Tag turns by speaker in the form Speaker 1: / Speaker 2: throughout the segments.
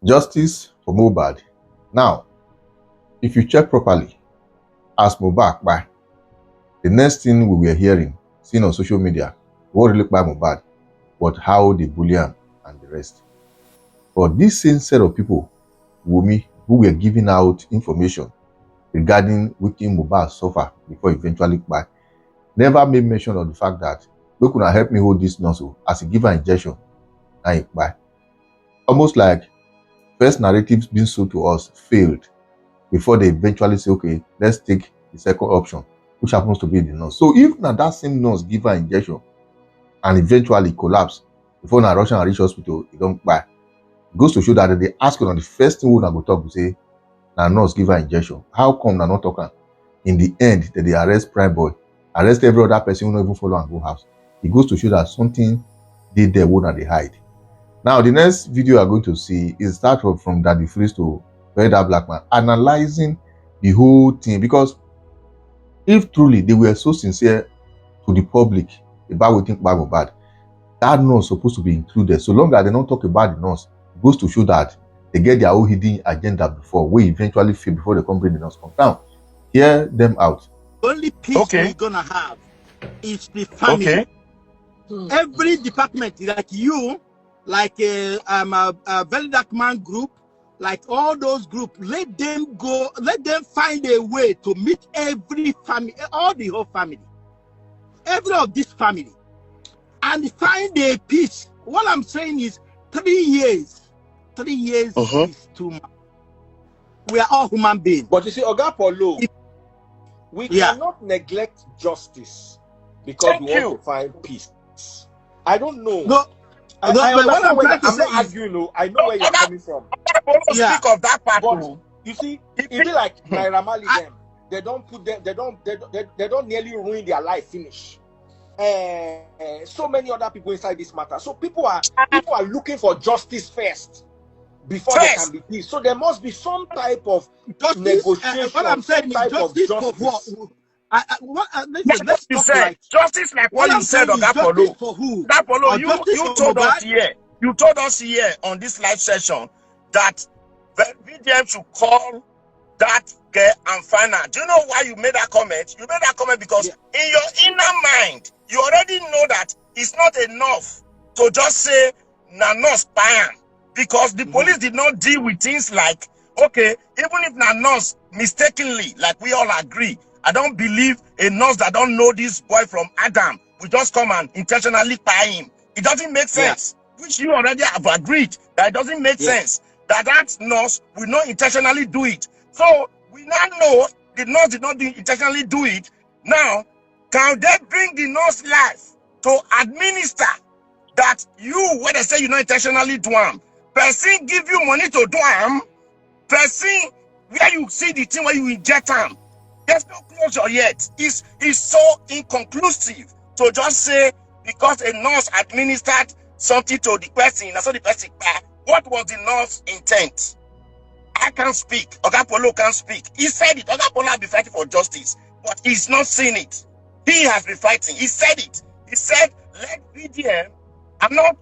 Speaker 1: Justice for mohbad. Now, if you check properly, as mohbad kpai, the next thing we were hearing, seen on social media, what really kpai mohbad, but how they bully him and the rest. But this same set of people, wumi, who were giving out information regarding wetin mohbad suffer before eventually kpai, never made mention of the fact that make una help me hold this nurse as he give her injection and he kpai. Almost like first narratives being sold to us failed before they eventually say, okay, let's take the second option, which happens to be the nurse. So if now that same nurse give her injection and eventually collapse before na rush and reach hospital, e don't kpai, it goes to show that they ask on the first thing we go talk to say, na nurse give her injection. How come na not talking? In the end, that they arrest prime boy, arrest every other person who not even follow and go house. It goes to show that something did there where they hide. Now, the next video you are going to see is start from Daddy Freeze to Bury That Black Man, analyzing the whole thing. Because if truly they were so sincere to the public about what think about bad, that nurse supposed to be included. So long as they don't talk about the nurse, it goes to show that they get their own hidden agenda before, we eventually fail before they come bring the nurse come down. Hear them out.
Speaker 2: The only peace we're gonna have is the family. Every department, like you, like a Very Dark Man group, like all those groups, let them go, let them find a way to meet every family, all the whole family, every of this family, and find a peace. What I'm saying is 3 years. 3 years is too much. We are all human beings.
Speaker 3: But you see, Oga Polo, we cannot neglect justice because we want to find peace. I don't know.
Speaker 2: No,
Speaker 3: I'm not arguing. I know where you're coming from.
Speaker 4: Speak of that part.
Speaker 3: But you see, it be like Naira Marley them. They don't put them. They don't nearly ruin their life. Finish. So many other people inside this matter. So people are looking for justice first before there can be peace. So there must be some type of negotiation.
Speaker 2: What I'm saying is justice for what? Let's talk right.
Speaker 4: Justice like what you said, Oga Polo.
Speaker 2: For who?
Speaker 4: Oga Polo, you told us here. You told us here on this live session that the VDM should call that girl and find her. Do you know why you made that comment? You made that comment because in your inner mind, you already know that it's not enough to just say na nurse kpai am, because the police did not deal with things like, okay, even if na nurse mistakenly, like we all agree, I don't believe a nurse that don't know this boy from Adam will just come and intentionally kpai him. It doesn't make sense, which you already have agreed that it doesn't make sense, that nurse will not intentionally do it. So we now know the nurse did not intentionally do it. Now, can they bring the nurse life to administer that you, when they say you not intentionally do them, person give you money to do them, person where you see the thing where you inject them, there's no closure yet. It's so inconclusive to just say because a nurse administered something to the person, that's what the person back. What was the nurse intent? I can't speak. Oga Polo can't speak. He said it. Oga Polo has been fighting for justice, but he's not seen it. He has been fighting. He said it. He said, let VDM. I'm not,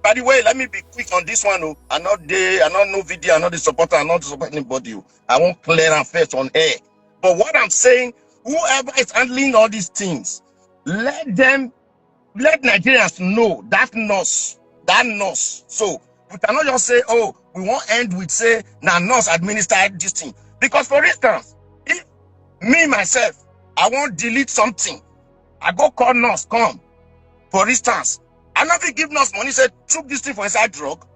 Speaker 4: by the way, let me be quick on this one. I'm not no video, I'm not the supporter, I'm not to support anybody. I won't clear and first on air. But what I'm saying, whoever is handling all these things, let Nigerians know that nurse. So we cannot just say, oh, we won't end with say, now nurse administered this thing. Because for instance, if me, myself, I won't delete something, I go call nurse, come. For instance, I never give nurse money, say, took this thing for inside drug.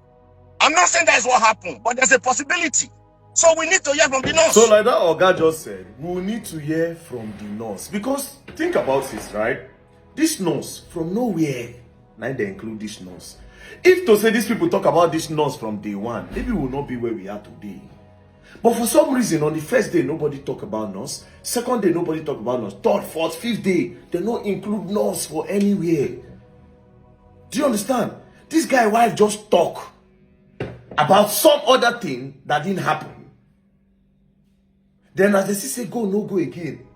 Speaker 4: I'm not saying that's what happened, but there's a possibility. So we need to hear from the nurse.
Speaker 5: So like that Oga just said, we will need to hear from the nurse. Because think about this, right? This nurse from nowhere, now they include this nurse. If to say these people talk about this nurse from day one, maybe we will not be where we are today. But for some reason, on the first day, nobody talk about nurse. Second day, nobody talk about nurse. Third, fourth, fifth day, they don't include nurse for anywhere. Do you understand? This guy wife just talk about some other thing that didn't happen. Then as they say go, no go again.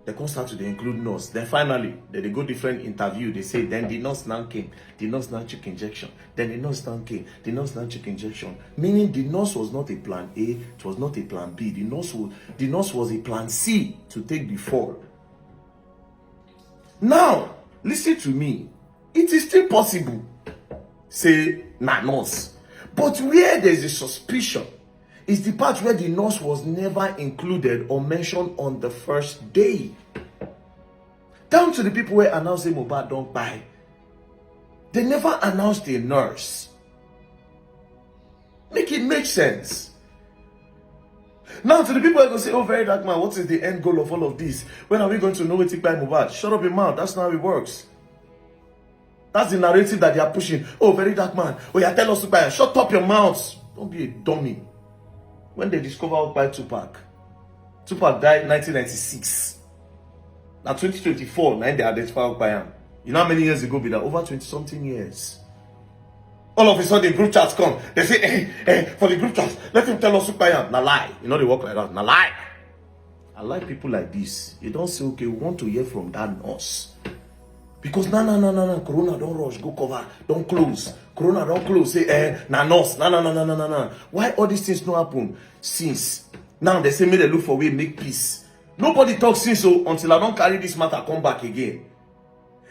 Speaker 5: They can't start to include nurse. Then finally, they go different interview. They say, then the nurse now came. The nurse now took injection. Then the nurse now came. The nurse now took injection. Meaning the nurse was not a plan A. It was not a plan B. The nurse was a plan C to take the fall. Now, listen to me. It is still possible. Say, nurse. But where there is a suspicion is the part where the nurse was never included or mentioned on the first day. Down to the people where announced mohbad don't buy. They never announced a nurse. Make it make sense. Now to the people who go say, oh, very dark man, what is the end goal of all of this? When are we going to know what kpai mohbad? Shut up your mouth. That's not how it works. That's the narrative that they are pushing. Oh, very dark man. Oh, yeah, tell us to buy. Shut up your mouth. Don't be a dummy. When they discover Kpai Tupac died in 1996. Now 2024, now they identify Kpai. You know how many years ago be that? Over 20-something years. All of a sudden, the group chats come. They say, hey, for the group chats, let him tell us Kpai. Now lie. You know they work like that. Now lie. I like people like this. You don't say, okay, we want to hear from that nurse. Because no, Corona don't rush, go cover, don't close. Corona don't close, say, nurse, no. Why all these things don't happen? Since now they say, may they look for way, make peace. Nobody talks since so until I don't carry this matter, come back again.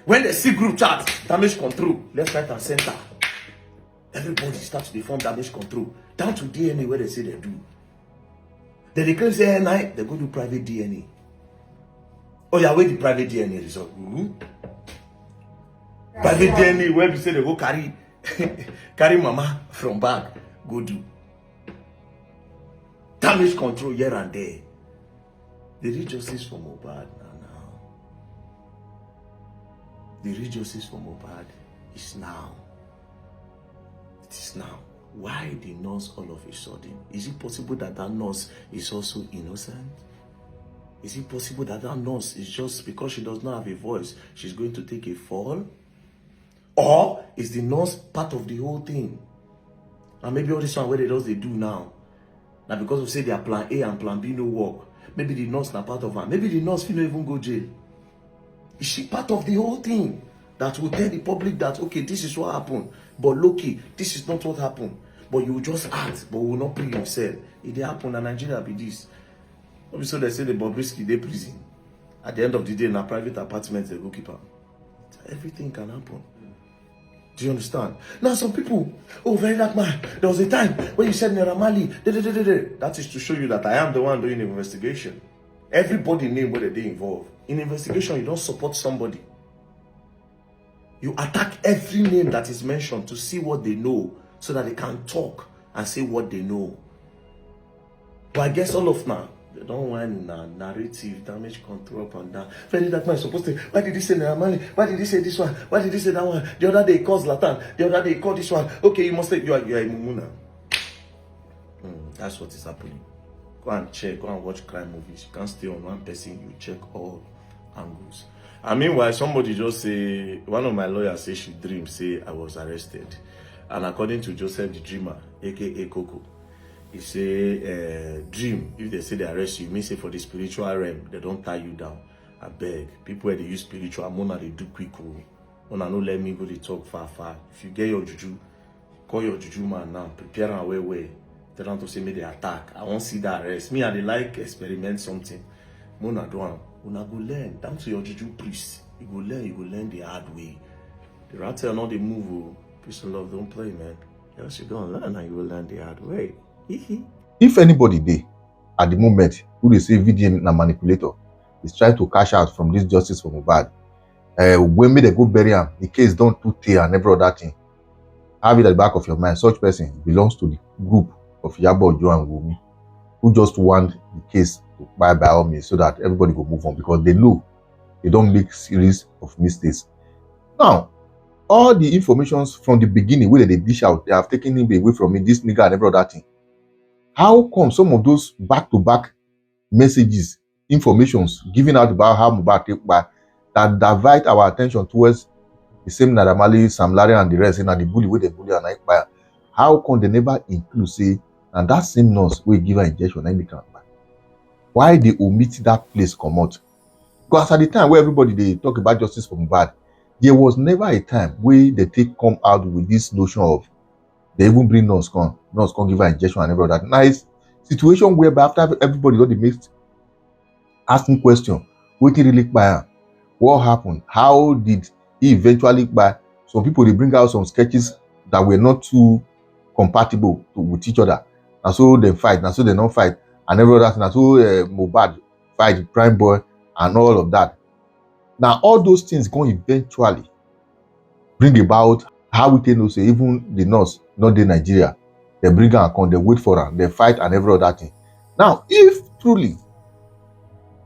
Speaker 5: When they see group chat, damage control, left, right, and center. Everybody starts to form damage control. Down to DNA where they say they do. Then they claim say, night, they go do private DNA. Oh yeah, where the private DNA result? Private DNA where we say they go carry mama from back, go do damage control here and there. The real justice for mohbad now. The real justice for mohbad is now. It is now. Why the nurse all of a sudden? Is it possible that that nurse is also innocent? Is it possible that that nurse is just because she does not have a voice, she's going to take a fall? Or is the nurse part of the whole thing? And maybe all this one where they do now. Now because we say their plan A and plan B no work. Maybe the nurse not part of her. Maybe the nurse will not even go jail. Is she part of the whole thing? That will tell the public that, okay, this is what happened. But low-key, this is not what happened. But you will just act, but will not bring yourself. If they happen, and Nigeria be this. So they say the Bobrisky, they prison. At the end of the day, in a private apartment, they go keep her. Everything can happen. Do you understand? Now some people, oh, very dark man, there was a time when you said Naira Marley. That is to show you that I am the one doing the investigation. Everybody name whether they involved. In investigation, you don't support somebody. You attack every name that is mentioned to see what they know so that they can talk and say what they know. But I guess all of now, they don't want narrative, damage control up and down. Very dark man is supposed to, why did he say Naira Marley? Why did he say this one? Why did he say that one? The other day he calls Latan. The other day he called this one. Okay, you must say you are a Mumuna. That's what is happening. Go and check, go and watch crime movies. You can't stay on one person, you check all angles. And meanwhile, somebody just say, one of my lawyers say she dreamed, say I was arrested. And according to Joseph the Dreamer, aka Coco, he say, dream, if they say they arrest you, mean say for the spiritual realm, they don't tie you down. I beg. People where they use spiritual, Mona they do quick. Mona no let me go to talk far. If you get your juju, call your juju man now, prepare and way. Tell them to say me they attack. I won't see that arrest. Me, I they like experiment something. Mona do am. Una go learn. Down to your juju priest. You go learn the hard way. The rat tell not the move. Peace and love, don't play, man. Else you gonna learn and you will learn the hard way.
Speaker 1: If anybody dey at the moment who they say VDM na manipulator is trying to cash out from this justice for mohbad, when they go bury him, the case don't too tear and every other thing. Have it at the back of your mind. Such person belongs to the group of Yabo, Joe, and Wumi, who just want the case to buy by all means so that everybody will move on because they know they don't make series of mistakes. Now, all the informations from the beginning where they dish out, they have taken him away from me, this nigga and every other thing. How come some of those back-to-back messages, informations given out about how Mohbad take back that divert our attention towards the same Naira Marley, Sam Larry, and the rest, and the bully with the bully and Ikpai? How come they never include say and that same nurse will give her injection and they can buy? Why they omit that place come out? Because at the time where everybody they talk about justice for Mohbad, there was never a time where they take come out with this notion of they even bring nurse come give her injection and everything that. Nice situation where after everybody got the mixed asking question, what really kpai? What happened? How did he eventually kpai? Some people they bring out some sketches that were not too compatible with each other. And so they fight, and so they don't fight, and every other thing. And so Mohbad fight Prime Boy and all of that. Now all those things going eventually bring about how we can know say even the nurse not in Nigeria, they bring her account, they wait for her, they fight and every other thing. Now, if truly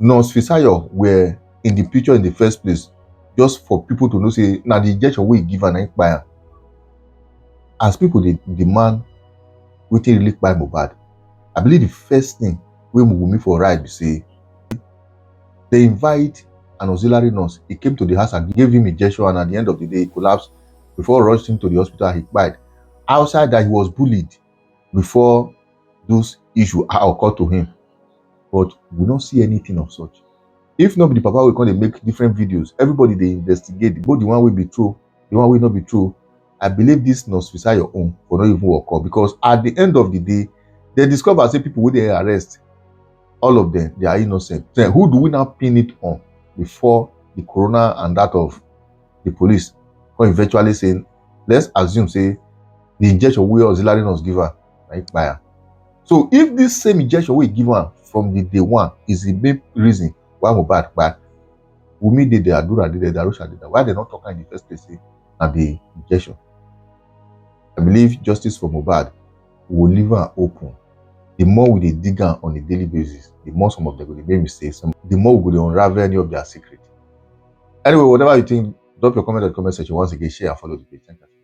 Speaker 1: Nurse Fisayo were in the picture in the first place, just for people to know say now the injection we give an by as people they demand waiting really by Mohbad, I believe the first thing we wumi for right be say they invite an auxiliary nurse. He came to the house and gave him injection, and at the end of the day, he collapsed. Before rushed him to the hospital, he died. Outside that, he was bullied before those issues occurred to him. But we don't see anything of such. If nobody, Papa will come and make different videos. Everybody they investigate. Both the one will be true, the one will not be true. I believe this nurse beside your own will not even occur, because at the end of the day, they discover say people who they arrest, all of them, they are innocent. Then who do we now pin it on before the coroner and that of the police come eventually saying, let's assume say the injection we auxiliary nurse give her, right, buyer. So if this same injection we give her from the day one is the main reason why Mohbad bad, Wumi did the Adura did the Darusha did that, why they not talking in the first place at the injection? I believe justice for Mohbad will leave her open. The more we dig on a daily basis, the more some of them will make mistakes, the more we will unravel any of their secret. Anyway, whatever you think, drop your comment in the comment section. Once again, share and follow the page. Thank you.